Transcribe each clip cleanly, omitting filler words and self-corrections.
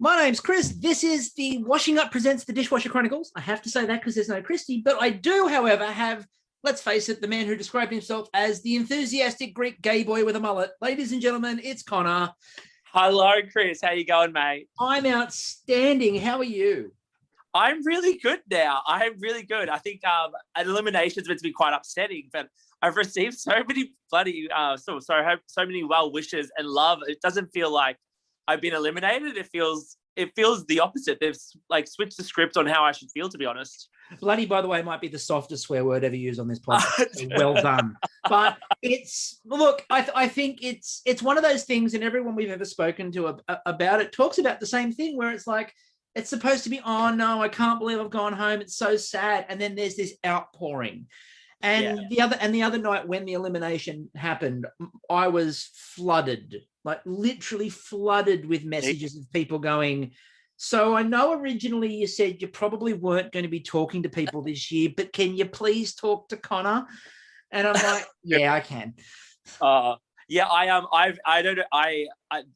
My name's Chris. This is the Washing Up Presents the Dishwasher Chronicles. I have to say that because there's no Christy, but I do, however, have, let's face it, the man who described himself as the enthusiastic Greek gay boy with a mullet. Ladies and gentlemen, it's Conor. Hello, Chris. How you going, mate? I'm outstanding. How are you? I'm really good now. I'm really good. I think an elimination's meant to be quite upsetting, but I've received so many bloody, so many well wishes and love. It doesn't feel like I've been eliminated. It feels the opposite. They've like switched the script on how I should feel, to be honest. Bloody, by the way, might be the softest swear word ever used on this podcast. So well done. But I think it's one of those things, and everyone we've ever spoken to about it talks about the same thing, where it's like, it's supposed to be, oh no, I can't believe I've gone home. It's so sad. And then there's this outpouring. And the other night when the elimination happened, I was flooded, like literally flooded with messages of people going, so I know originally you said you probably weren't going to be talking to people this year, but can you please talk to Conor? And I'm like, yeah, I can. Yeah, I don't know.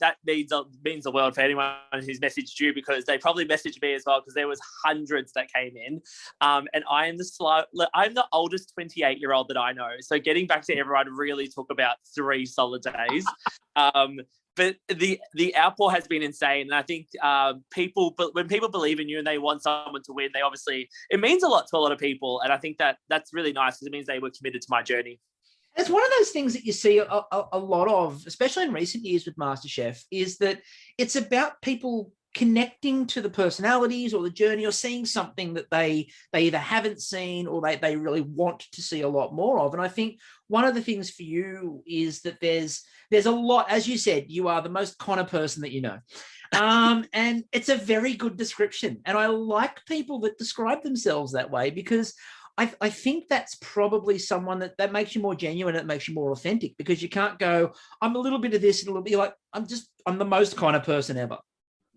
That means the world for anyone who's messaged you, because they probably messaged me as well, because there was hundreds that came in. And I'm the oldest 28-year-old that I know. So getting back to everyone really took about 3 solid days. But the outpour has been insane. And I think when people believe in you and they want someone to win, it means a lot to a lot of people. And I think that's really nice, because it means they were committed to my journey. It's one of those things that you see a lot of, especially in recent years with MasterChef, is that it's about people connecting to the personalities or the journey, or seeing something that they either haven't seen or they really want to see a lot more of. And I think one of the things for you is that there's a lot, as you said, you are the most Conor person that you know. And it's a very good description. And I like people that describe themselves that way, because I think that's probably someone that makes you more genuine. It makes you more authentic, because you can't go, I'm a little bit of this and a little bit, like, I'm the most kind of person ever.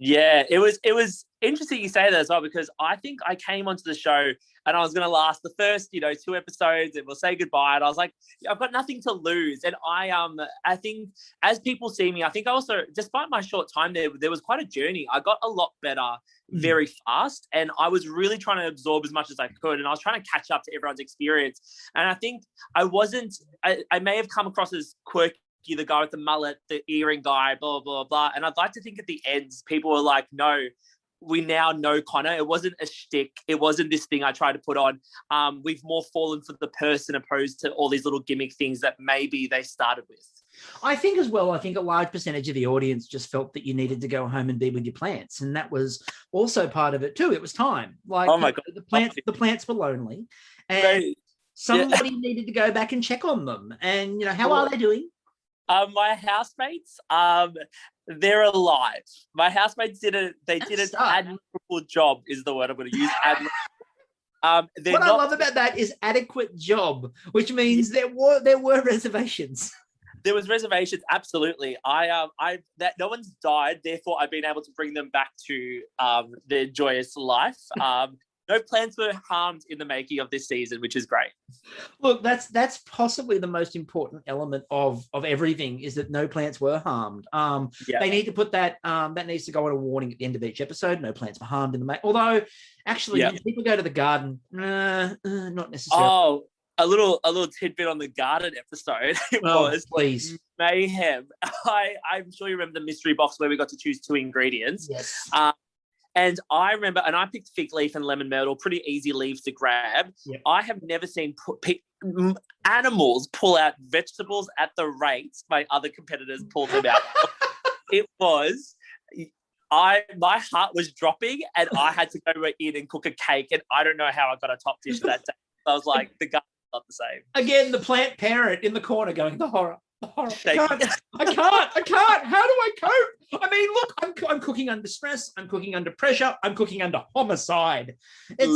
Yeah, it was interesting you say that as well, because I think I came onto the show and I was going to last the first, 2 episodes, and we'll say goodbye. And I was like, I've got nothing to lose. And I think as people see me, I think I also, despite my short time there was quite a journey. I got a lot better very fast, and I was really trying to absorb as much as I could, and I was trying to catch up to everyone's experience. And I think I may have come across as quirky, the guy with the mullet, the earring guy, blah, blah, blah. And I'd like to think at the end, people were like, no, we now know Conor. It wasn't a shtick. It wasn't this thing I tried to put on. We've more fallen for the person opposed to all these little gimmick things that maybe they started with. I think as well, a large percentage of the audience just felt that you needed to go home and be with your plants. And that was also part of it too. It was time. Like, oh my God. The plants were lonely, and somebody needed to go back and check on them. And, how are they doing? My housemates, they're alive. My housemates did an admirable job, is the word I'm going to use. What I love about that is adequate job, which means there were reservations. There was reservations, absolutely. That no one's died, therefore I've been able to bring them back to their joyous life. No plants were harmed in the making of this season, which is great. Look, that's possibly the most important element of everything, is that no plants were harmed. They need to put that needs to go on a warning at the end of each episode. No plants were harmed in the making. Although, actually, when people go to the garden, not necessarily. Oh, a little tidbit on the garden episode. It was please mayhem. I'm sure you remember the mystery box where we got to choose 2 ingredients. Yes. And I remember, and I picked fig leaf and lemon myrtle, pretty easy leaves to grab. Yep. I have never seen animals pull out vegetables at the rates my other competitors pulled them out. My heart was dropping, and I had to go in and cook a cake, and I don't know how I got a top dish that day. I was like, the garden's not the same. Again, the plant parent in the corner going, the horror. I can't. How do I cope? I mean, look, I'm cooking under stress. I'm cooking under pressure. I'm cooking under homicide. It's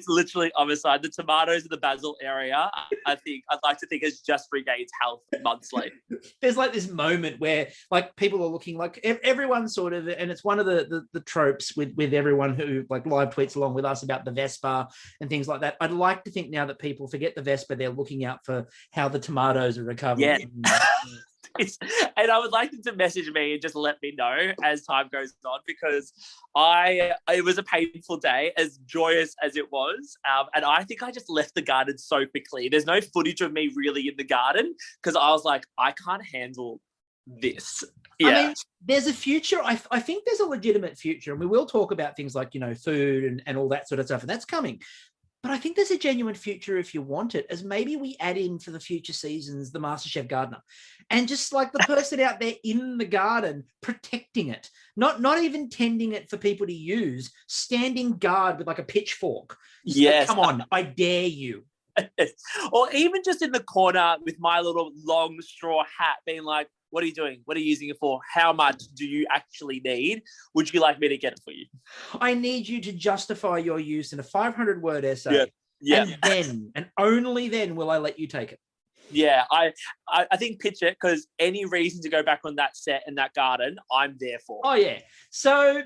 literally homicide. The tomatoes in the basil area, I'd like to think, has just regained health months later. There's like this moment where like people are looking like everyone sort of, and it's one of the tropes with everyone who like live tweets along with us about the Vespa and things like that. I'd like to think now that people forget the Vespa, they're looking out for how the tomatoes are recovering. Yeah. And I would like them to message me and just let me know as time goes on, because it was a painful day, as joyous as it was. And I think I just left the garden so quickly. There's no footage of me really in the garden because I was like, I can't handle this. Yeah. I mean, there's a future. I think there's a legitimate future, and we will talk about things like, food and all that sort of stuff, and that's coming. But I think there's a genuine future if you want it, as maybe we add in for the future seasons, the MasterChef gardener, and just like the person out there in the garden protecting it, not even tending it for people to use, standing guard with like a pitchfork. Yes. Come on, I dare you. Or even just in the corner with my little long straw hat being like, what are you doing? What are you using it for? How much do you actually need? Would you like me to get it for you? I need you to justify your use in a 500-word essay. Yeah. And then, and only then, will I let you take it. Yeah, I think pitch it, because any reason to go back on that set in that garden, I'm there for. Oh, yeah. So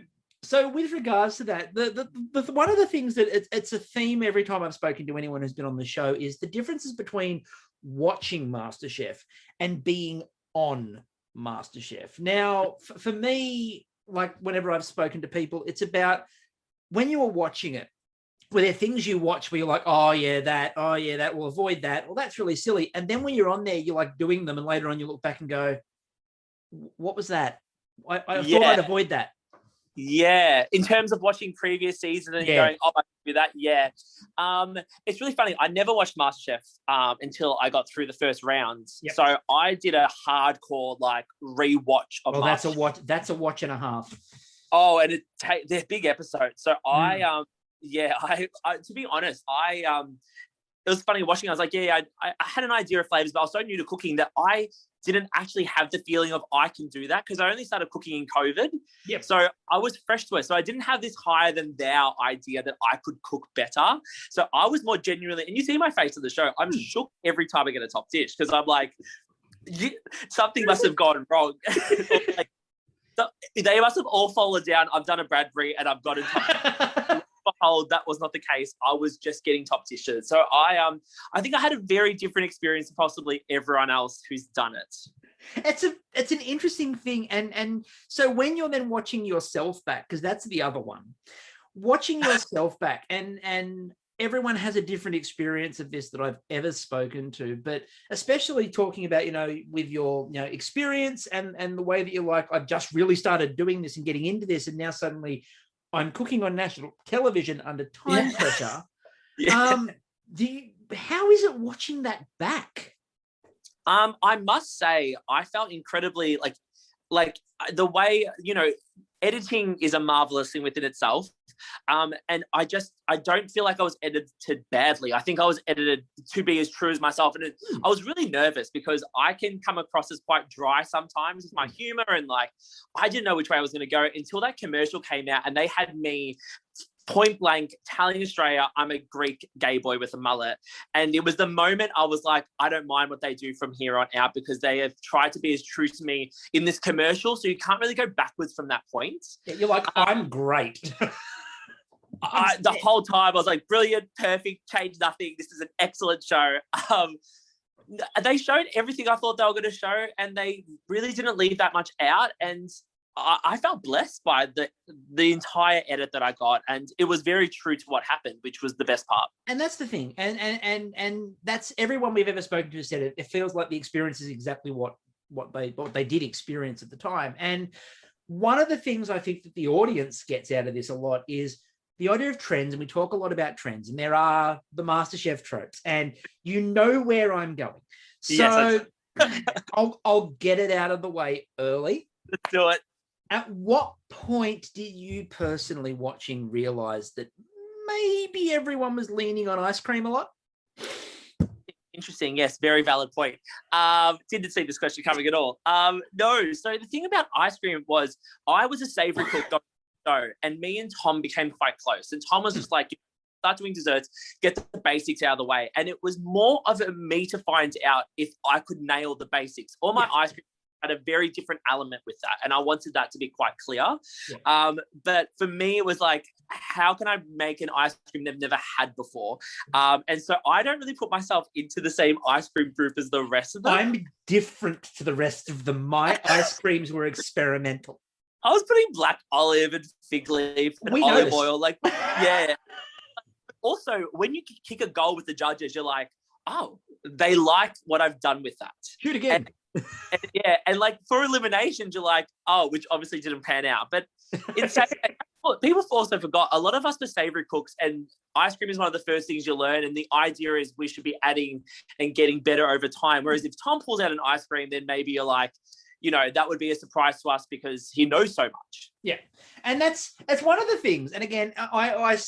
with regards to that, the one of the things that it's a theme every time I've spoken to anyone who's been on the show is the differences between watching MasterChef and being on MasterChef. Now, for me, like whenever I've spoken to people, it's about when you are watching it, were there things you watch where you're like, oh yeah, that, we'll avoid that. Well, that's really silly. And then when you're on there, you're like doing them, and later on you look back and go, what was that? I thought I'd avoid that. Yeah, in terms of watching previous seasons and going, oh, I can do that. Yeah, it's really funny. I never watched MasterChef until I got through the first rounds. Yep. So I did a hardcore like rewatch of. Well, that's a watch and a half. Oh, and they're big episodes. So I to be honest, it was funny watching. I was like, I had an idea of flavors, but I was so new to cooking that I didn't actually have the feeling of I can do that, because I only started cooking in COVID. Yep. So I was fresh to it. So I didn't have this higher than thou idea that I could cook better. So I was more genuinely, and you see my face on the show, I'm shook every time I get a top dish, because I'm like, something must have gone wrong. Like, they must have all fallen down. I've done a Bradbury and I've gotten top. Behold, that was not the case. I was just getting top dishes. So I think I had a very different experience than possibly everyone else who's done it. It's an interesting thing. And so when you're then watching yourself back, because that's the other one, watching yourself back, and everyone has a different experience of this that I've ever spoken to, but especially talking about, with your, experience and the way that you're like, I've just really started doing this and getting into this, and now suddenly I'm cooking on national television under time pressure. Yeah. How is it watching that back? I must say, I felt incredibly like the way, editing is a marvelous thing within itself. And I don't feel like I was edited badly. I think I was edited to be as true as myself. And I was really nervous because I can come across as quite dry sometimes with my humor. And like, I didn't know which way I was going to go until that commercial came out and they had me point blank telling Australia I'm a Greek gay boy with a mullet. And it was the moment I was like, I don't mind what they do from here on out, because they have tried to be as true to me in this commercial. So you can't really go backwards from that point. Yeah, you're like, I'm great. The whole time I was like, brilliant, perfect, change nothing. This is an excellent show. They showed everything I thought they were going to show, and they really didn't leave that much out. And I felt blessed by the entire edit that I got, and it was very true to what happened, which was the best part. And that's the thing, and that's everyone we've ever spoken to said it. It feels like the experience is exactly what they did experience at the time. And one of the things I think that the audience gets out of this a lot is the idea of trends, and we talk a lot about trends, and there are the MasterChef tropes, and you know where I'm going. So yes, I'll get it out of the way early. Let's do it. At what point did you personally watching realize that maybe everyone was leaning on ice cream a lot? Interesting. Yes, very valid point. Didn't see this question coming at all. No. So the thing about ice cream was I was a savory cook on the show, and me and Tom became quite close. And Tom was just like, start doing desserts, get the basics out of the way. And it was more of a me to find out if I could nail the basics. All my ice cream had a very different element with that. And I wanted that to be quite clear. Yeah. But for me, it was like, how can I make an ice cream they've never had before? And so I don't really put myself into the same ice cream group as the rest of them. I'm different to the rest of them. My ice creams were experimental. I was putting black olive and fig leaf and olive oil. Like, yeah. Also, when you kick a goal with the judges, you're like, oh, they like what I've done with that. Shoot again. And like for eliminations, you're like, oh, which obviously didn't pan out. But people also forgot, a lot of us were savory cooks, and ice cream is one of the first things you learn. And the idea is we should be adding and getting better over time. Whereas if Tom pulls out an ice cream, then maybe you're like, that would be a surprise to us because he knows so much. Yeah. And that's one of the things. And again, I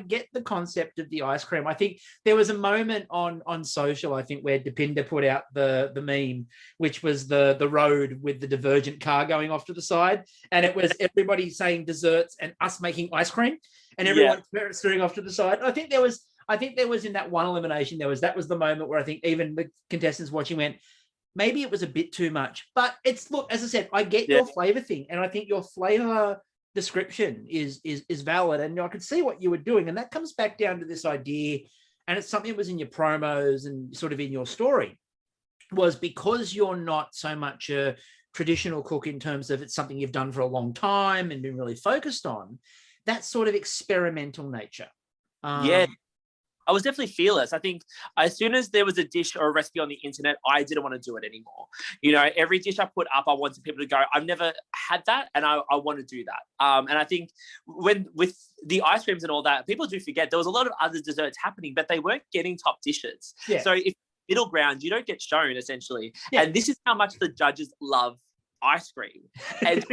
get the concept of the ice cream. I think there was a moment on social, I think, where Deepinder put out the meme, which was the road with the Divergent car going off to the side. And it was everybody saying desserts and us making ice cream and everyone steering off to the side. I think there was in that one elimination, that was the moment where I think even the contestants watching went, maybe it was a bit too much. But look, as I said, I get your flavor thing. And I think your flavor description is valid. And I could see what you were doing. And that comes back down to this idea, and it's something that was in your promos and sort of in your story, was because you're not so much a traditional cook in terms of it's something you've done for a long time and been really focused on, that sort of experimental nature. I was definitely fearless. I think as soon as there was a dish or a recipe on the internet, I didn't want to do it anymore. Every dish I put up, I wanted people to go, I've never had that, and I want to do that. And I think with the ice creams and all that, people do forget there was a lot of other desserts happening, but they weren't getting top dishes. Yeah. So if middle ground, you don't get shown, essentially. Yeah. And this is how much the judges love ice cream. And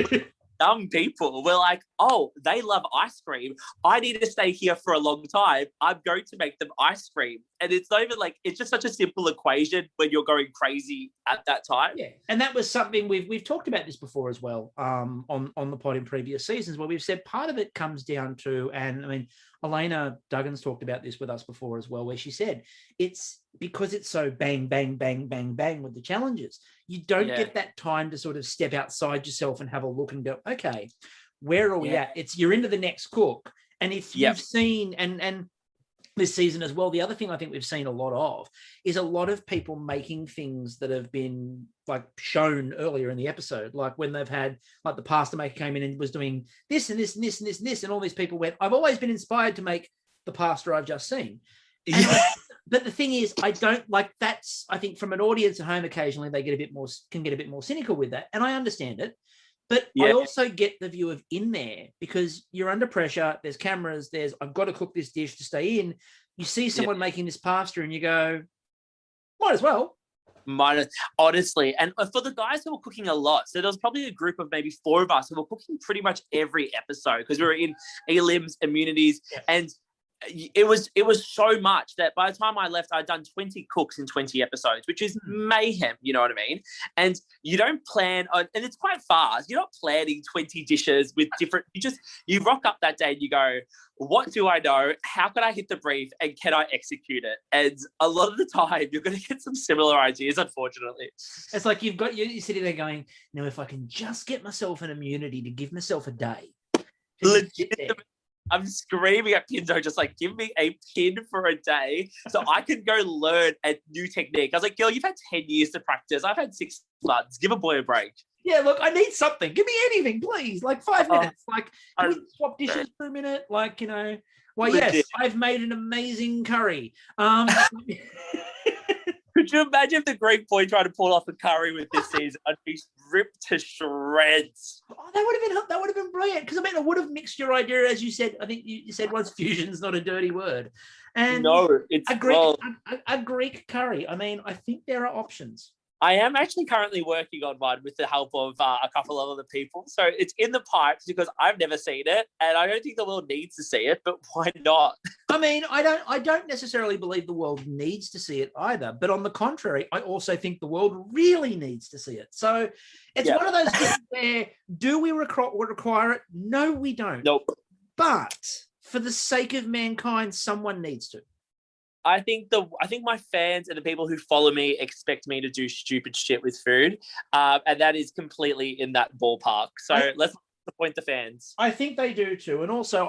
some people were like, oh, they love ice cream. I need to stay here for a long time. I'm going to make them ice cream. And it's not even like, it's just such a simple equation when you're going crazy at that time. Yeah. And that was something we've talked about this before as well, on the pod in previous seasons, where we've said part of it comes down to, and I mean, Elena Duggan's talked about this with us before as well, where she said it's because it's so bang, bang, bang, bang, bang with the challenges. You don't get that time to sort of step outside yourself and have a look and go, okay, where are we at? You're into the next cook. And if you've seen, and this season as well, the other thing I think we've seen a lot of is a lot of people making things that have been like shown earlier in the episode, like when they've had, like the pasta maker came in and was doing this and this and this and this and this, and all these people went, I've always been inspired to make the pasta I've just seen. But the thing is, I don't like that's, I think from an audience at home, occasionally they can get a bit more cynical with that. And I understand it. But I also get the view of in there because you're under pressure. There's cameras. I've got to cook this dish to stay in. You see someone making this pasta and you go, might as well. Honestly. And for the guys who were cooking a lot, so there was probably a group of maybe 4 of us who were cooking pretty much every episode because we were in elims, immunities, and it was so much that by the time I left, I'd done 20 cooks in 20 episodes, which is mayhem, you know what I mean? And you don't plan on, and it's quite fast. You're not planning 20 dishes with different, you rock up that day and you go, what do I know? How can I hit the brief and can I execute it? And a lot of the time you're going to get some similar ideas, unfortunately. It's like you're sitting there going, now if I can just get myself an immunity to give myself a day. Legit. I'm screaming at Pinto, just like, give me a pin for a day so I can go learn a new technique. I was like, girl, you've had 10 years to practice. I've had 6 months. Give a boy a break. Yeah, look, I need something. Give me anything, please. Like 5 minutes. Like, can we swap dishes for a minute? Like, well, yes, I've made an amazing curry. Could you imagine if the Greek boy tried to pull off a curry with this season? I'd be ripped to shreds. Oh, that would have been brilliant because I mean, it would have mixed your idea, as you said. I think you said once, fusion's not a dirty word. And no, it's a Greek curry. I mean, I think there are options. I am actually currently working on one with the help of a couple of other people. So it's in the pipes because I've never seen it and I don't think the world needs to see it, but why not? I mean, I don't necessarily believe the world needs to see it either. But on the contrary, I also think the world really needs to see it. So it's one of those things where do we require it? No, we don't. Nope. But for the sake of mankind, someone needs to. I think my fans and the people who follow me expect me to do stupid shit with food, and that is completely in that ballpark. So let's disappoint the fans. I think they do too, and also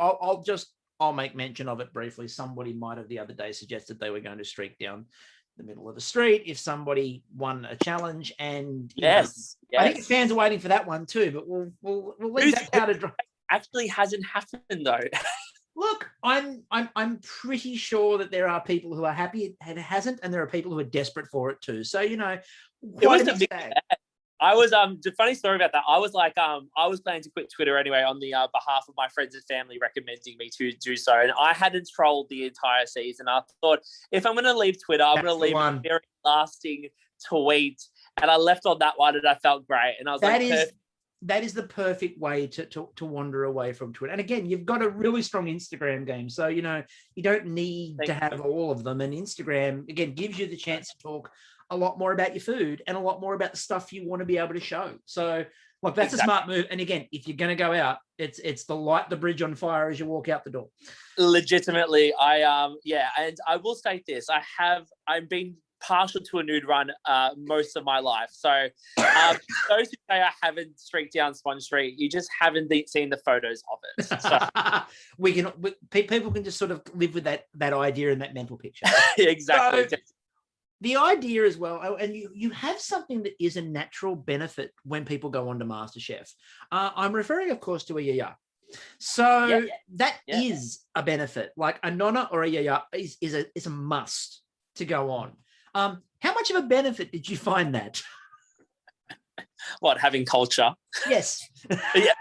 I'll make mention of it briefly. Somebody might have the other day suggested they were going to streak down the middle of the street if somebody won a challenge, and yes, I think the fans are waiting for that one too. But we'll leave that out of dry. Actually, hasn't happened though. Look, I'm pretty sure that there are people who are happy it hasn't, and there are people who are desperate for it too. So it was a mixed bag. I was the funny story about that. I was like I was planning to quit Twitter anyway on the behalf of my friends and family recommending me to do so, and I hadn't trolled the entire season. I thought if I'm going to leave Twitter, I'm going to leave a very lasting tweet, and I left on that one, and I felt great. And I was that is the perfect way to wander away from Twitter. And again, you've got a really strong Instagram game. So, you don't need to have all of them. And Instagram, again, gives you the chance to talk a lot more about your food and a lot more about the stuff you want to be able to show. So, look, that's a smart move. And again, if you're going to go out, it's the light the bridge on fire as you walk out the door. Legitimately, and I will state this. I've been partial to a nude run most of my life. So those who say I haven't streaked down Swan Street, you just haven't seen the photos of it. So. People can just sort of live with that idea and that mental picture. Exactly. So, the idea as well, and you have something that is a natural benefit when people go on to MasterChef. I'm referring, of course, to a yaya. So that is a benefit. Like a nonna or a yaya is a must to go on. How much of a benefit did you find that? What, having culture? Yes. Yeah.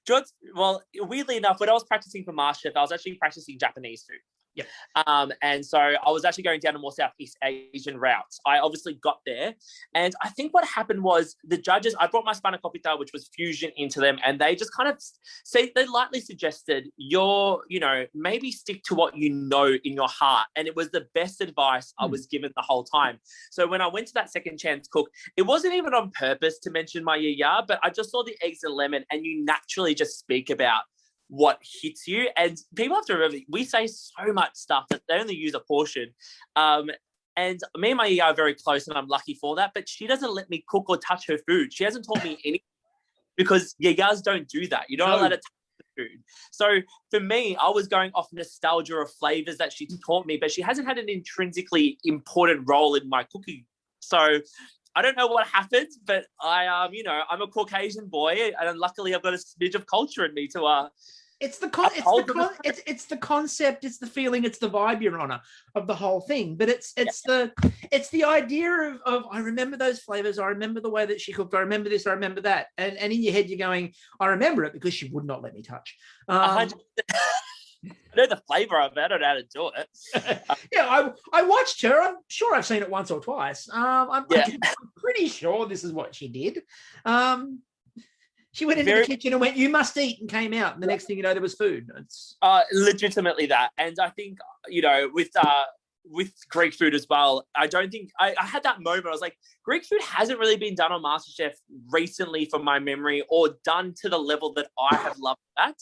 George, well, weirdly enough, when I was practicing for MasterChef, I was actually practicing Japanese food. Yep. And so I was actually going down a more Southeast Asian route. I obviously got there, and I think what happened was the judges, I brought my spanakopita, which was fusion, into them, and they just kind of they lightly suggested maybe stick to what you know in your heart. And it was the best advice I was given the whole time. So when I went to that second chance cook, it wasn't even on purpose to mention my yaya, but I just saw the eggs and lemon, and you naturally just speak about what hits you. And people have to remember, we say so much stuff that they only use a portion. And me and my yaya are very close, and I'm lucky for that, but she doesn't let me cook or touch her food. She hasn't taught me anything, because yayas don't do that. You don't allow to touch the food. So for me, I was going off nostalgia of flavors that she taught me, but she hasn't had an intrinsically important role in my cooking. So I don't know what happened, but I'm a Caucasian boy, and luckily I've got a smidge of culture in me to it's the concept, it's the feeling, it's the vibe, Your Honor, of the whole thing. But it's the idea of I remember those flavors, I remember the way that she cooked, I remember this, I remember that, and in your head you're going, I remember it because she would not let me touch. I know the flavor of it. I don't know how to do it. Yeah, I watched her. I'm sure I've seen it once or twice. I'm pretty sure this is what she did. She went into the kitchen and went, "You must eat," and came out. And the next thing you know, there was food. It's legitimately that. And I think, with Greek food as well, I don't think I had that moment. I was like, Greek food hasn't really been done on MasterChef recently from my memory, or done to the level that I have loved that.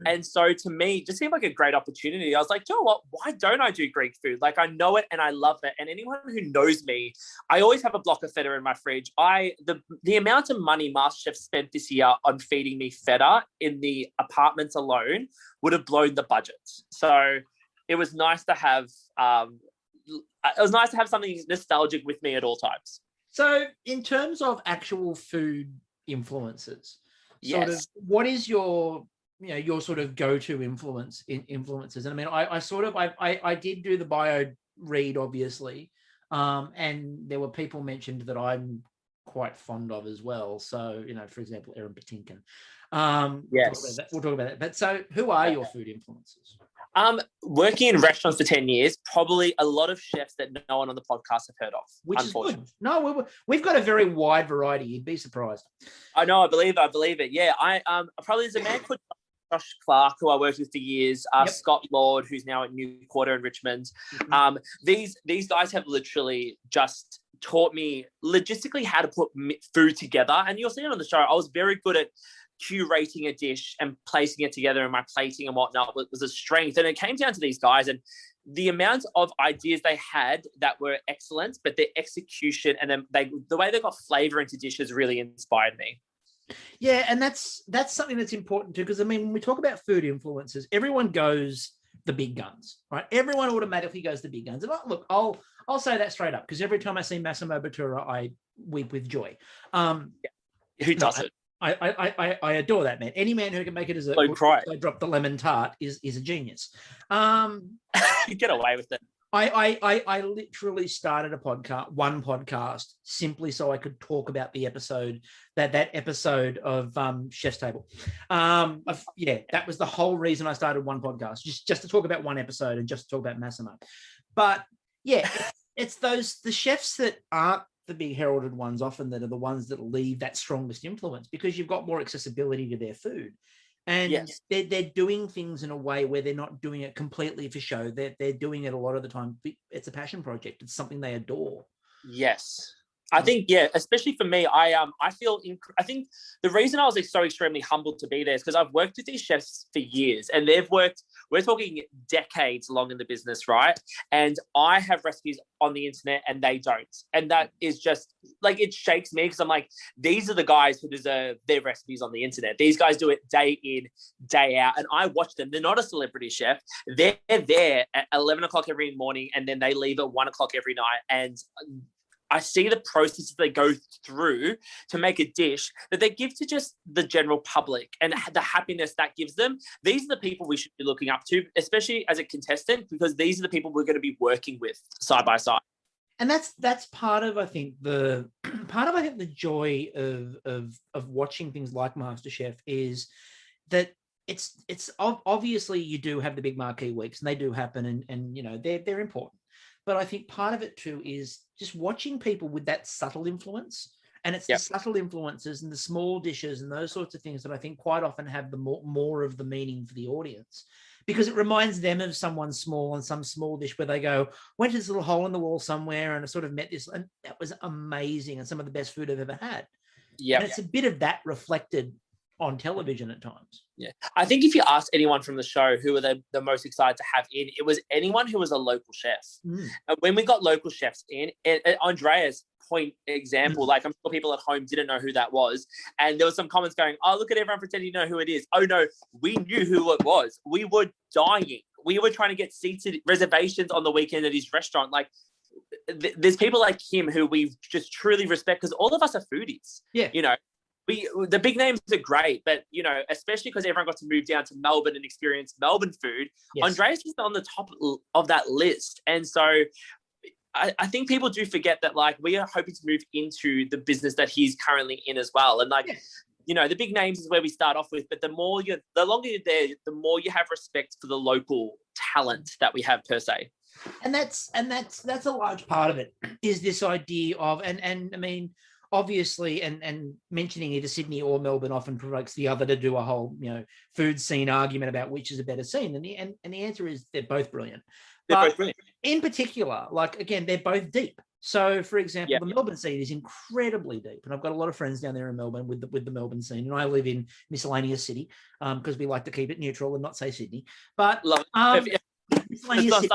And so to me, it just seemed like a great opportunity. I was like, you know what? Why don't I do Greek food? Like, I know it and I love it. And anyone who knows me, I always have a block of feta in my fridge. The amount of money MasterChef spent this year on feeding me feta in the apartments alone would have blown the budget. So it was nice to have something nostalgic with me at all times. So in terms of actual food influences, what is your sort of go-to influences? And I mean, I did do the bio read, obviously, and there were people mentioned that I'm quite fond of as well. So, for example, Erin Patinkin. Yes. We'll talk about that. But so who are your food influences? Working in restaurants for 10 years, probably a lot of chefs that no one on the podcast have heard of. Which is good. No, we've got a very wide variety. You'd be surprised. I know. I believe it. Yeah. There's a man called Josh Clark, who I worked with for years. Scott Lord, who's now at New Quarter in Richmond. Mm-hmm. These guys have literally just taught me logistically how to put food together. And you'll see it on the show. I was very good at curating a dish and placing it together in my plating and whatnot was a strength. And it came down to these guys and the amount of ideas they had that were excellent, but their execution and then the way they got flavor into dishes really inspired me. Yeah, and that's something that's important too, because I mean, when we talk about food influences, everyone goes the big guns, right? Everyone automatically goes the big guns. And look, I'll say that straight up, because every time I see Massimo Bottura, I weep with joy. Who doesn't? I adore that man. Any man who can make a dessert, I drop the lemon tart is a genius. You get away with it. I literally started one podcast simply so I could talk about the episode, that episode of Chef's Table. That was the whole reason I started one podcast, just to talk about one episode and just to talk about Massimo. But yeah, it's the chefs that aren't the big heralded ones often that are the ones that leave that strongest influence, because you've got more accessibility to their food. And yes, they're doing things in a way where they're not doing it completely for show. They're doing it a lot of the time. It's a passion project. It's something they adore. Yes. I think, yeah, especially for me, I think the reason I was so extremely humbled to be there is because I've worked with these chefs for years, and we're talking decades long in the business, right? And I have recipes on the internet and they don't. And that is just like, it shakes me, because I'm like, these are the guys who deserve their recipes on the internet. These guys do it day in, day out. And I watch them. They're not a celebrity chef. They're there at 11 o'clock every morning, and then they leave at 1 o'clock every night. And I see the processes they go through to make a dish that they give to just the general public, and the happiness that gives them. These are the people we should be looking up to, especially as a contestant, because these are the people we're going to be working with side by side. And that's part of, I think, the joy of watching things like MasterChef is that it's obviously you do have the big marquee weeks, and they do happen, and you know, they're important. But I think part of it too is just watching people with that subtle influence. And it's the subtle influences and the small dishes and those sorts of things that I think quite often have the more of the meaning for the audience, because it reminds them of someone small and some small dish where they go, went to this little hole in the wall somewhere and I sort of met this, and that was amazing and some of the best food I've ever had. Yeah. And it's a bit of that reflected on television at times. Yeah. I think if you ask anyone from the show who were the most excited to have in, it was anyone who was a local chef. And when we got local chefs in, Andrea's point example, like I'm sure people at home didn't know who that was. And there was some comments going, oh, look at everyone pretending to know who it is. Oh no, we knew who it was. We were dying. We were trying to get seated reservations on the weekend at his restaurant. Like, there's people like him who we just truly respect, because all of us are foodies. Yeah. You know, the big names are great, but, you know, especially because everyone got to move down to Melbourne and experience Melbourne food, Andreas was on the top of that list. And so I think people do forget that, like, we are hoping to move into the business that he's currently in as well. And like, you know, the big names is where we start off with, but the longer you're there, the more you have respect for the local talent that we have per se. And that's a large part of it, is this idea of, and I mean, obviously, and mentioning either Sydney or Melbourne often provokes the other to do a whole, you know, food scene argument about which is a better scene. And the answer is they're both brilliant. But in particular, like, again, they're both deep. So, for example, the Melbourne scene is incredibly deep, and I've got a lot of friends down there in Melbourne with the Melbourne scene, and I live in miscellaneous city because we like to keep it neutral and not say Sydney. But miscellaneous city.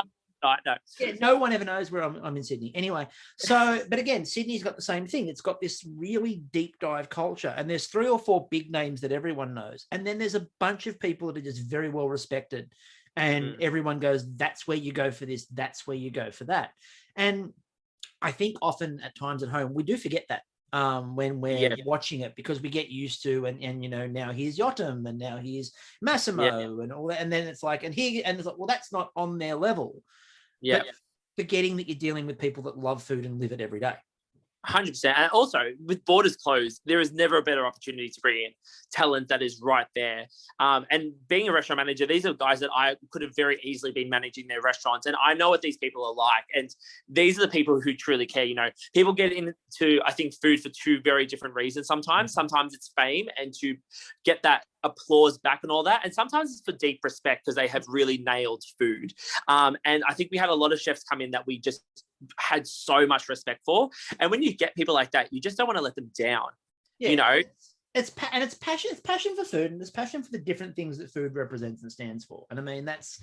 No. Yeah, no one ever knows where I'm in Sydney. Anyway, so, but again, Sydney's got the same thing. It's got this really deep dive culture, and there's 3 or 4 big names that everyone knows. And then there's a bunch of people that are just very well respected, and everyone goes, that's where you go for this, that's where you go for that. And I think often at times at home, we do forget that when we're watching it, because we get used to, and you know, now here's Yotam, and now here's Massimo and all that. And then it's like, and it's like, well, that's not on their level. But forgetting that you're dealing with people that love food and live it every day. 100%. And also, with borders closed, there is never a better opportunity to bring in talent that is right there. And being a restaurant manager, these are guys that I could have very easily been managing their restaurants. And I know what these people are like. And these are the people who truly care. You know, people get into, I think, food for 2 very different reasons sometimes. Sometimes it's fame and to get that applause back and all that. And sometimes it's for deep respect because they have really nailed food. And I think we had a lot of chefs come in that we just had so much respect for. And when you get people like that, you just don't want to let them down. You know, it's passion. It's passion for food, and it's passion for the different things that food represents and stands for. And I mean, that's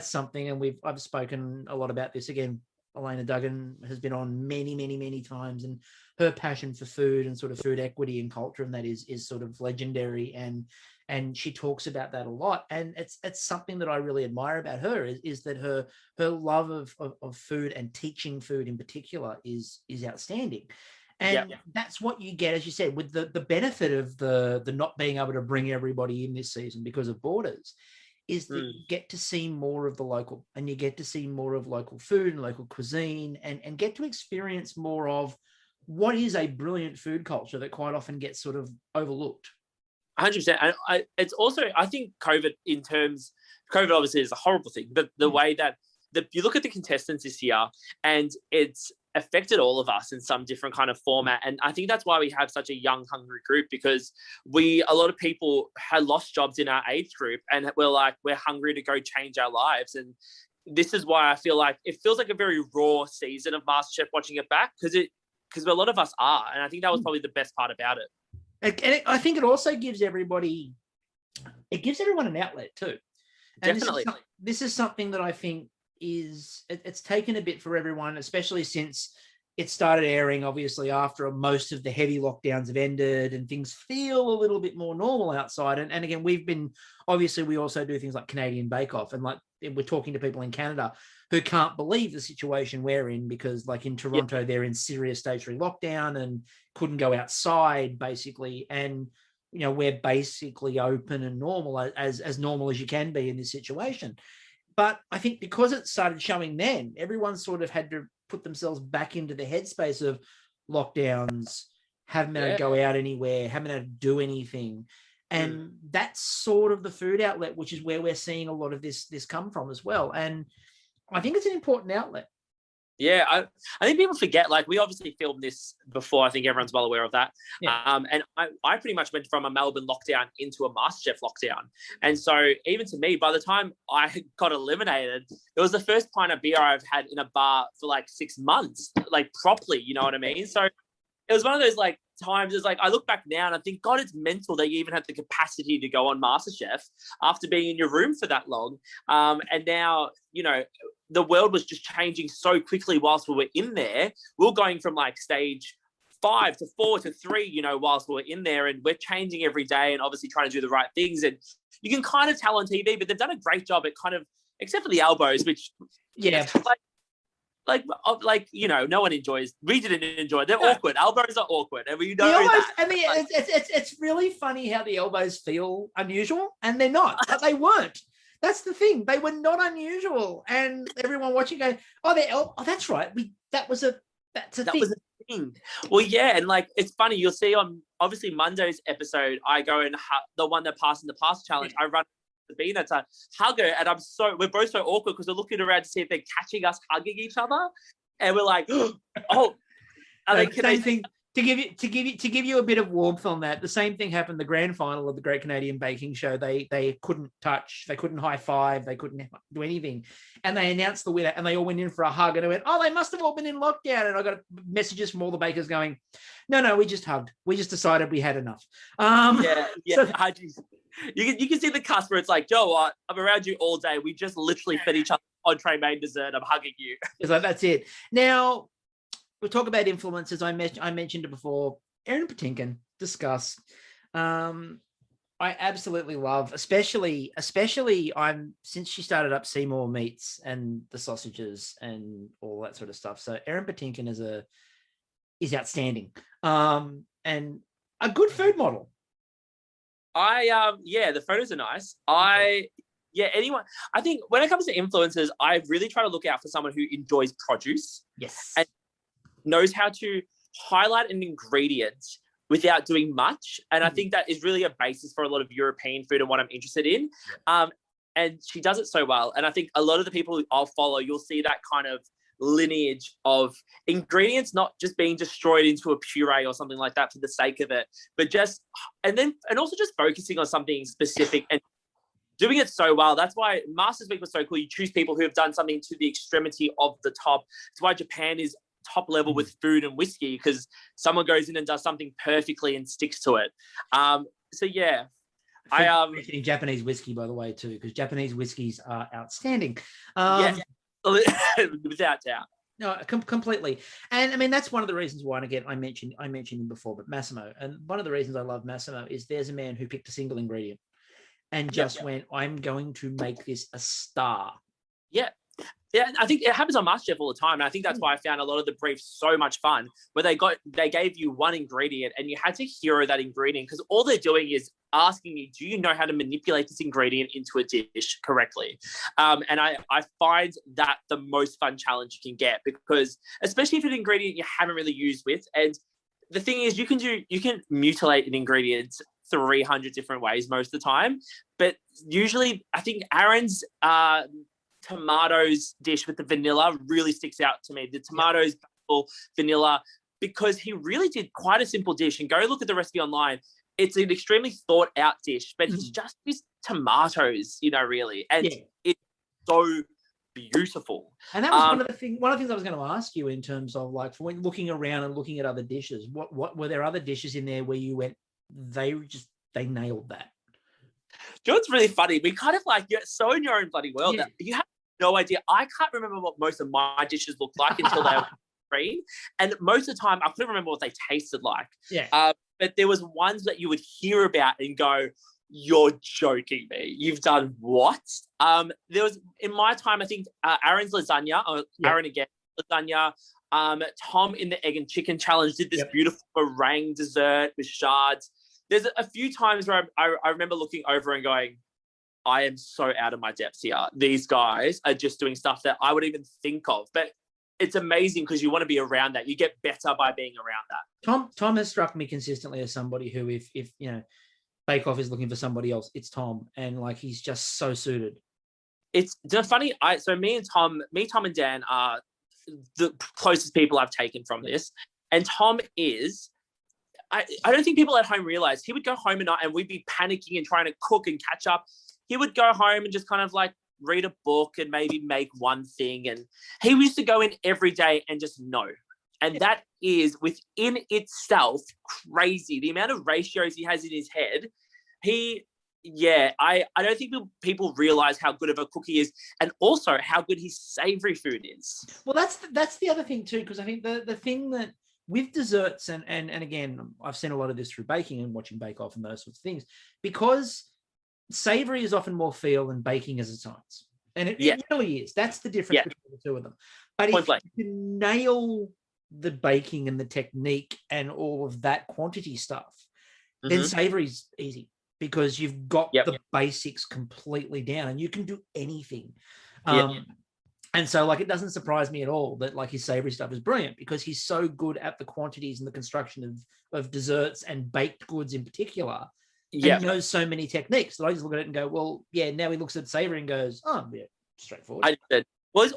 something. And I've spoken a lot about this. Again, Elena Duggan has been on many times, and her passion for food and sort of food equity and culture, and that is sort of legendary. And she talks about that a lot. And it's something that I really admire about her is that her love of food and teaching food in particular is outstanding. And that's what you get, as you said, with the benefit of the not being able to bring everybody in this season because of borders, is that you get to see more of the local, and you get to see more of local food and local cuisine, and get to experience more of what is a brilliant food culture that quite often gets sort of overlooked. 100%. And it's also, I think COVID obviously is a horrible thing, but the way that you look at the contestants this year, and it's affected all of us in some different kind of format. And I think that's why we have such a young, hungry group, because a lot of people had lost jobs in our age group, and we're hungry to go change our lives. And this is why I feel like it feels like a very raw season of MasterChef watching it back, because a lot of us are. And I think that was probably the best part about it. And I think it also gives everyone an outlet too. And definitely. This is something that I think it's taken a bit for everyone, especially since it started airing, obviously, after most of the heavy lockdowns have ended and things feel a little bit more normal outside. And again, we also do things like Canadian Bake Off, and we're talking to people in Canada who can't believe the situation we're in, because like in Toronto, they're in serious stage 3 lockdown and couldn't go outside basically. And, we're basically open and normal, as normal as you can be in this situation. But I think because it started showing then, everyone sort of had to put themselves back into the headspace of lockdowns, haven't been able to go out anywhere, haven't been able to do anything. And that's sort of the food outlet, which is where we're seeing a lot of this come from as well. And I think it's an important outlet. Yeah, I think people forget, like, we obviously filmed this before. I think everyone's well aware of that. Yeah. And I pretty much went from a Melbourne lockdown into a MasterChef lockdown. And so even to me, by the time I got eliminated, it was the first pint of beer I've had in a bar for like 6 months, like properly, you know what I mean? So it was one of those like times, it's like, I look back now and I think, God, it's mental that you even had the capacity to go on MasterChef after being in your room for that long. And now, the world was just changing so quickly whilst we were in there. We were going from like stage 5 to 4 to 3, whilst we were in there, and we're changing every day and obviously trying to do the right things. And you can kind of tell on TV, but they've done a great job at kind of, except for the elbows, which no one enjoys. We didn't enjoy it. They're awkward. Elbows are awkward, and we know that. I mean, it's really funny how the elbows feel unusual, and they're not. But they weren't. That's the thing. They were not unusual, and everyone watching going, "Oh, that's right. That was a thing." Well, yeah, and like it's funny. You'll see on obviously Monday's episode, I go and the one that passed in the pass challenge. I run the Bean to hug her, and we're both so awkward because we're looking around to see if they're catching us hugging each other, and we're like, oh, same thing. To give you a bit of warmth on that, the same thing happened the grand final of the Great Canadian Baking Show. They couldn't touch, they couldn't high five, they couldn't do anything, and they announced the winner, and they all went in for a hug, and I went, they must have all been in lockdown. And I got messages from all the bakers going, no, we just hugged, we just decided we had enough. So, you can see the cusp where it's like, Joe, I'm around you all day. We just literally fed each other entree, main, dessert. I'm hugging you. It's like, that's it. Now, we'll talk about influences. I mentioned it before. Erin Patinkin, discuss. I absolutely love, especially since she started up Seymour Meats and the sausages and all that sort of stuff. So Erin Patinkin is outstanding, and a good food model. The photos are nice. Anyone. I think when it comes to influencers, I really try to look out for someone who enjoys produce. Yes. And knows how to highlight an ingredient without doing much. And I think that is really a basis for a lot of European food and what I'm interested in. And she does it so well. And I think a lot of the people I'll follow, you'll see that kind of lineage of ingredients not just being destroyed into a puree or something like that for the sake of it, but and also just focusing on something specific and doing it so well. That's why Masters Week was so cool. You choose people who have done something to the extremity of the top. That's why Japan is top level with food and whiskey because someone goes in and does something perfectly and sticks to it. So yeah, mentioning Japanese whiskey, by the way, too, because Japanese whiskeys are outstanding. Yeah, without doubt. No, completely. And I mean, that's one of the reasons why, and again, I mentioned him before, but Massimo, and one of the reasons I love Massimo is there's a man who picked a single ingredient and just went, I'm going to make this a star. Yeah. Yeah, I think it happens on MasterChef all the time. And I think that's why I found a lot of the briefs so much fun, where they gave you one ingredient and you had to hero that ingredient, because all they're doing is asking you, do you know how to manipulate this ingredient into a dish correctly? And I find that the most fun challenge you can get, because especially if it's an ingredient you haven't really used with. And the thing is, you can mutilate an ingredient 300 different ways most of the time. But usually I think Aaron's tomatoes dish with the vanilla really sticks out to me. The tomatoes, basil, vanilla, because he really did quite a simple dish. And go look at the recipe online. It's an extremely thought out dish, but he's just used tomatoes, really. And it's so beautiful. And that was one of the things I was going to ask you in terms of, like, for when looking around and looking at other dishes, what were there other dishes in there where you went, they nailed that? You know what's really funny? We kind of like, you're so in your own bloody world that you have no idea. I can't remember what most of my dishes looked like until they were green. And most of the time, I couldn't remember what they tasted like. Yeah. But there was ones that you would hear about and go, you're joking me. You've done what? There was, in my time, I think Aaron's lasagna, Aaron again, lasagna. Tom in the egg and chicken challenge did this beautiful meringue dessert with shards. There's a few times where I remember looking over and going, I am so out of my depth here. These guys are just doing stuff that I wouldn't even think of. But it's amazing because you want to be around that. You get better by being around that. Tom has struck me consistently as somebody who, if Bake Off is looking for somebody else, it's Tom. And like, he's just so suited. It's funny. So me, Tom and Dan are the closest people I've taken from this. And Tom is, I don't think people at home realize, he would go home at night and we'd be panicking and trying to cook and catch up. He would go home and just kind of like read a book and maybe make one thing. And he used to go in every day and just know. And that is within itself crazy. The amount of ratios he has in his head. I don't think people realize how good of a cook he is, and also how good his savory food is. Well, that's the other thing too, because I think the thing that with desserts, and again, I've seen a lot of this through baking and watching Bake Off and those sorts of things, because savory is often more feel and baking is a science. And it really is. That's the difference between the two of them. But if you can nail the baking and the technique and all of that quantity stuff, then savory's easy, because you've got the basics completely down and you can do anything. And so, like, it doesn't surprise me at all that, like, his savory stuff is brilliant, because he's so good at the quantities and the construction of desserts and baked goods in particular. And he knows so many techniques that I just look at it and go, well, now he looks at savory and goes, oh, yeah, straightforward. Well,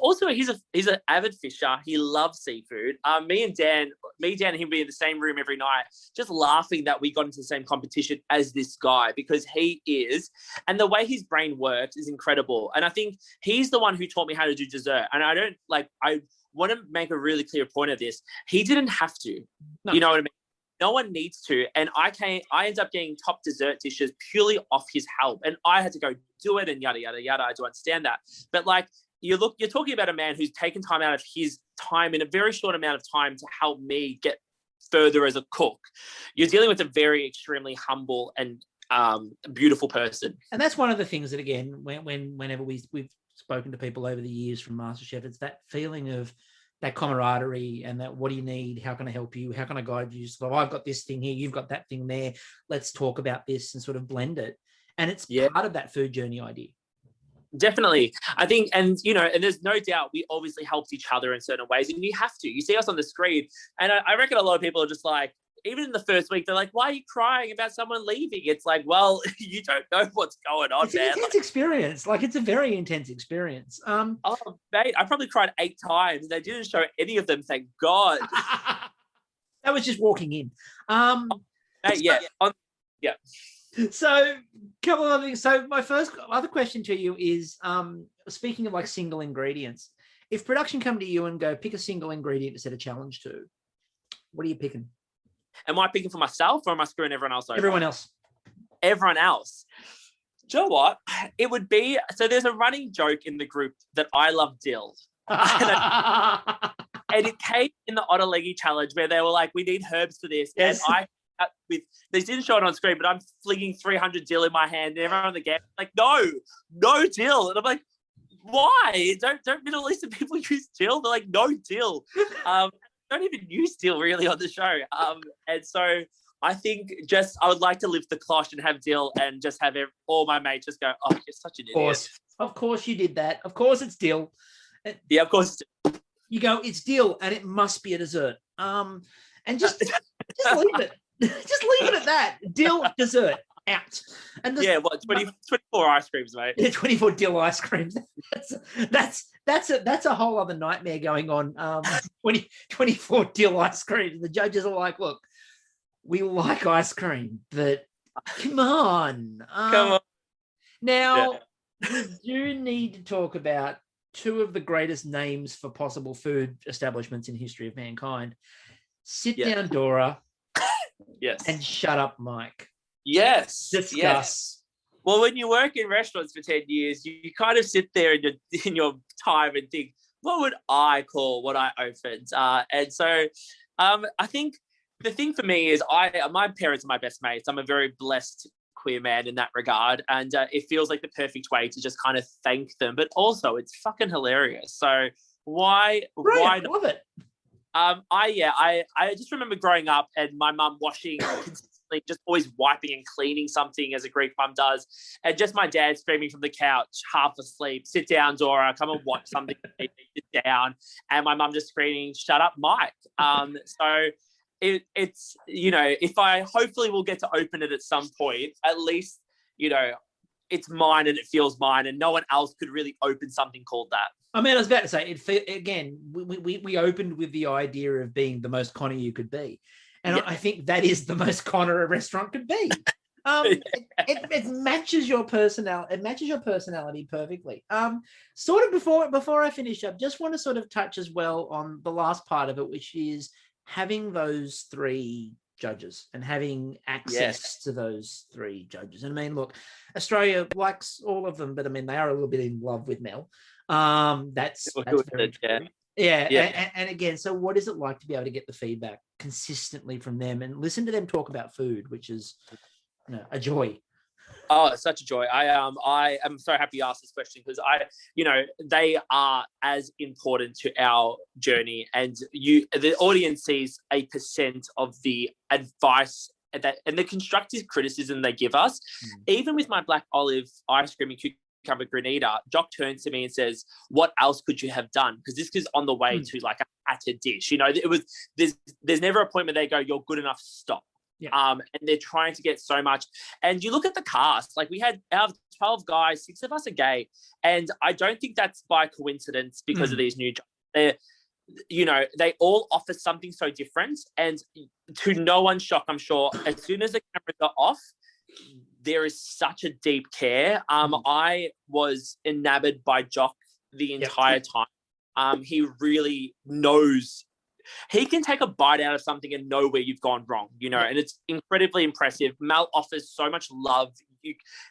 he's an avid fisher. He loves seafood. Me and Dan and him be in the same room every night, just laughing that we got into the same competition as this guy, because he is, and the way his brain works is incredible. And I think he's the one who taught me how to do dessert. And I want to make a really clear point of this. He didn't have to. No. You know what I mean? No one needs to. And I ended up getting top dessert dishes purely off his help. And I had to go do it and yada, yada, yada. I do understand that. But like, you're talking about a man who's taken time out of his time in a very short amount of time to help me get further as a cook. You're dealing with a very extremely humble and beautiful person. And that's one of the things that, again, whenever we've spoken to people over the years from MasterChef, it's that feeling of that camaraderie and that, what do you need? How can I help you? How can I guide you? So I've got this thing here, you've got that thing there. Let's talk about this and sort of blend it. And it's part of that food journey idea. Definitely. I think, and there's no doubt we obviously helped each other in certain ways, and you have to. You see us on the screen, and I reckon a lot of people are just like, even in the first week, they're like, why are you crying about someone leaving? It's like, well, you don't know what's going on, it's an intense experience. Like, it's a very intense experience. Oh, mate, I probably cried 8 times. They didn't show any of them, thank God. That was just walking in. So, a couple of other things. So, my first other question to you is, speaking of like single ingredients, If production come to you and go, pick a single ingredient to set a challenge to, what are you picking? Am I picking for myself or am I screwing everyone else over? Everyone else. Everyone else. Do you know what? It would be, so there's a running joke in the group that I love dill. And it came in the Ottolenghi challenge where they were like, we need herbs for this. Yes. And they didn't show it on screen, but I'm flinging 300 dill in my hand and everyone on the game like, no dill. And I'm like, why? Don't Middle Eastern people use dill? They're like, no dill. Don't even use dill really on the show. And so I think I would like to lift the cloche and have dill and just have all my mates just go, oh, you're such an idiot. Of course you did that. Of course it's dill. Yeah, of course. You go, it's dill and it must be a dessert. And just leave it. Just leave it at that. Dill, dessert, out. And 24 ice creams, mate. Yeah, 24 dill ice creams. That's a whole other nightmare going on. 24 dill ice creams. The judges are like, look, we like ice cream, but come on. Come on. Now, we do need to talk about two of the greatest names for possible food establishments in history of mankind. Sit down, Dora. Yes. And shut up, Mike. Yes. Discuss. Yes. Well, when you work in restaurants for 10 years, you kind of sit there in your time and think, what would I call what I opened? And so I think the thing for me is my parents are my best mates. I'm a very blessed queer man in that regard. And it feels like the perfect way to just kind of thank them. But also it's fucking hilarious. So why I love it. I just remember growing up and my mum washing consistently, just always wiping and cleaning something as a Greek mum does. And just my dad screaming from the couch, half asleep, sit down, Dora, come and watch something, sit down. And my mum just screaming, shut up, Mike. So it's, if I hopefully will get to open it at some point, at least, it's mine and it feels mine and no one else could really open something called that. I mean, I was about to say, again, we opened with the idea of being the most Conor you could be. And I think that is the most Conor a restaurant could be. It matches your personality. It matches your personality perfectly. Sort of before I finish up, just want to sort of touch as well on the last part of it, which is having those three judges and having access to those three judges. And I mean, look, Australia likes all of them, but I mean, they are a little bit in love with Mel. That's very true. Yeah. And again, so what is it like to be able to get the feedback consistently from them and listen to them talk about food, which is a joy? Oh, it's such a joy. I am so happy you asked this question because they are as important to our journey, and the audience sees a percent of the and the constructive criticism they give us. Even with my black olive ice cream and cucumber granita, Jock turns to me and says, what else could you have done? Because this is on the way to like a hatted dish. There's never a point where they go, you're good enough, stop. Yeah. And they're trying to get so much. And you look at the cast, like we had out of 12 guys, 6 of us are gay. And I don't think that's by coincidence because of these new jobs. They all offer something so different. And to no one's shock, I'm sure, as soon as the cameras are off, there is such a deep care. I was enamored by Jock the entire time. He really knows. He can take a bite out of something and know where you've gone wrong, and it's incredibly impressive. Mel offers so much love.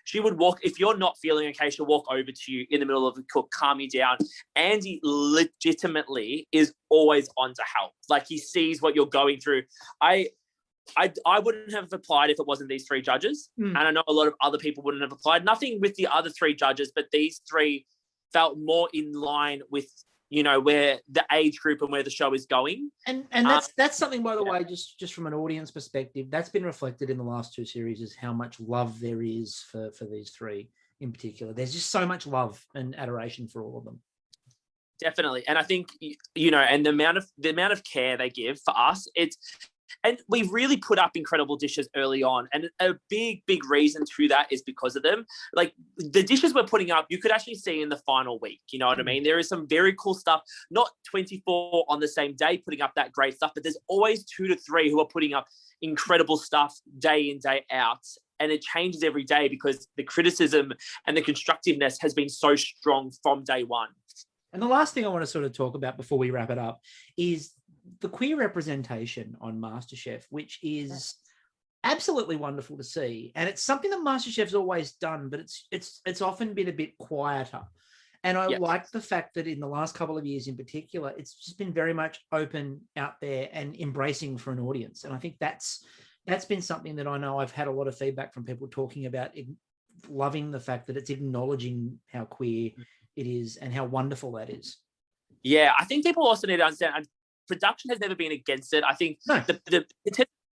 She would walk, if you're not feeling okay, she'll walk over to you in the middle of the cook, calm you down. Andy legitimately is always on to help. Like he sees what you're going through. I wouldn't have applied if it wasn't these 3 judges. And I know a lot of other people wouldn't have applied. Nothing with the other 3 judges, but these 3 felt more in line with where the age group and where the show is going. And that's something, by the way, just from an audience perspective, that's been reflected in the last 2 series, is how much love there is for these 3 in particular. There's just so much love and adoration for all of them. Definitely. And I think, and the amount of care they give for us, and we really put up incredible dishes early on. And a big, big reason to that is because of them. Like the dishes we're putting up, you could actually see in the final week. You know what I mean? There is some very cool stuff, not 24 on the same day putting up that great stuff, but there's always 2 to 3 who are putting up incredible stuff day in, day out. And it changes every day because the criticism and the constructiveness has been so strong from day one. And the last thing I want to sort of talk about before we wrap it up is the queer representation on MasterChef, which is absolutely wonderful to see. And it's something that MasterChef's always done, but it's often been a bit quieter. And I like the fact that in the last couple of years in particular, it's just been very much open out there and embracing for an audience. And I think that's been something that I know I've had a lot of feedback from people talking about, loving the fact that it's acknowledging how queer it is and how wonderful that is. Yeah, I think people also need to understand, production has never been against it. I think the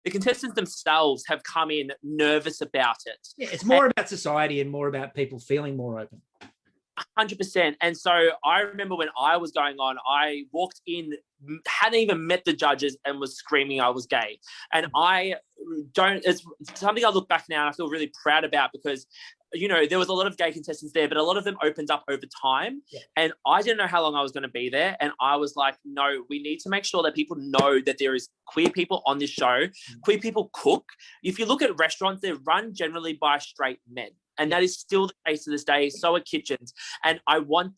contestants themselves have come in nervous about it. Yeah, it's more about society and more about people feeling more open. 100%. And so I remember when I was going on, I walked in, hadn't even met the judges and was screaming I was gay. And it's something I look back now and I feel really proud about because, you know, there was a lot of gay contestants there, but a lot of them opened up over time. Yeah. And I didn't know how long I was going to be there. And I was like, no, we need to make sure that people know that there is queer people on this show. Queer people cook. If you look at restaurants, they're run generally by straight men. And that is still the case to this day. So are kitchens. And I wanted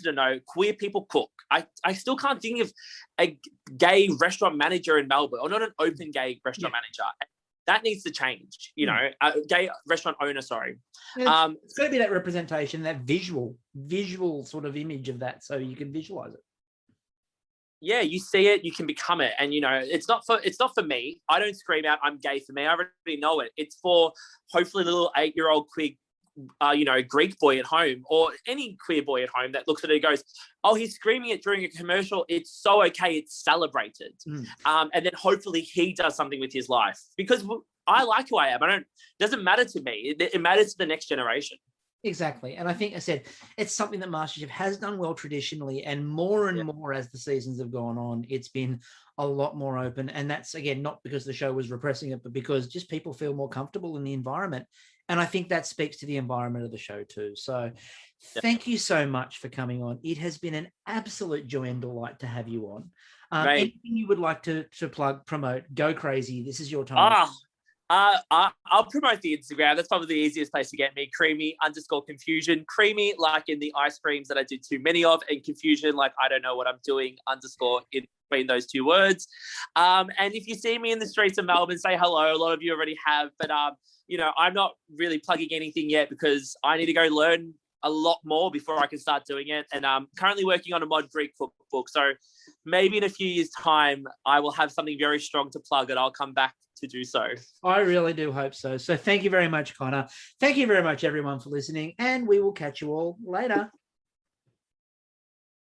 to know, queer people cook. I still can't think of a gay restaurant manager in Melbourne, or not an open gay restaurant manager. That needs to change, you know, gay restaurant owner, sorry. It's got to be that representation, that visual sort of image of that, so you can visualize it. Yeah, you see it, you can become it. And, you know, it's not for me. I don't scream out, I'm gay for me. I already know it. It's for hopefully a little 8-year-old queer, Greek boy at home, or any queer boy at home that looks at it and goes, oh, he's screaming it during a commercial. It's so okay. It's celebrated. And then hopefully he does something with his life, because I like who I am. It doesn't matter to me. It matters to the next generation. Exactly. And I think I said it's something that MasterChef has done well traditionally, and more and more as the seasons have gone on, it's been a lot more open. And that's, again, not because the show was repressing it, but because just people feel more comfortable in the environment. And I think that speaks to the environment of the show too. So thank you so much for coming on. It has been an absolute joy and delight to have you on. Anything you would like to plug, promote, go crazy? This is your time. I'll promote the Instagram. That's probably the easiest place to get me. Creamy_confusion. Creamy, like in the ice creams that I do too many of, and confusion, like I don't know what I'm doing, _ in between those two words. And if you see me in the streets of Melbourne, say hello. A lot of you already have, but you know, I'm not really plugging anything yet because I need to go learn a lot more before I can start doing it. And I'm currently working on a mod Greek cookbook. So maybe in a few years' time, I will have something very strong to plug, and I'll come back to do so. I really do hope so. So thank you very much, Conor. Thank you very much, everyone, for listening, and we will catch you all later.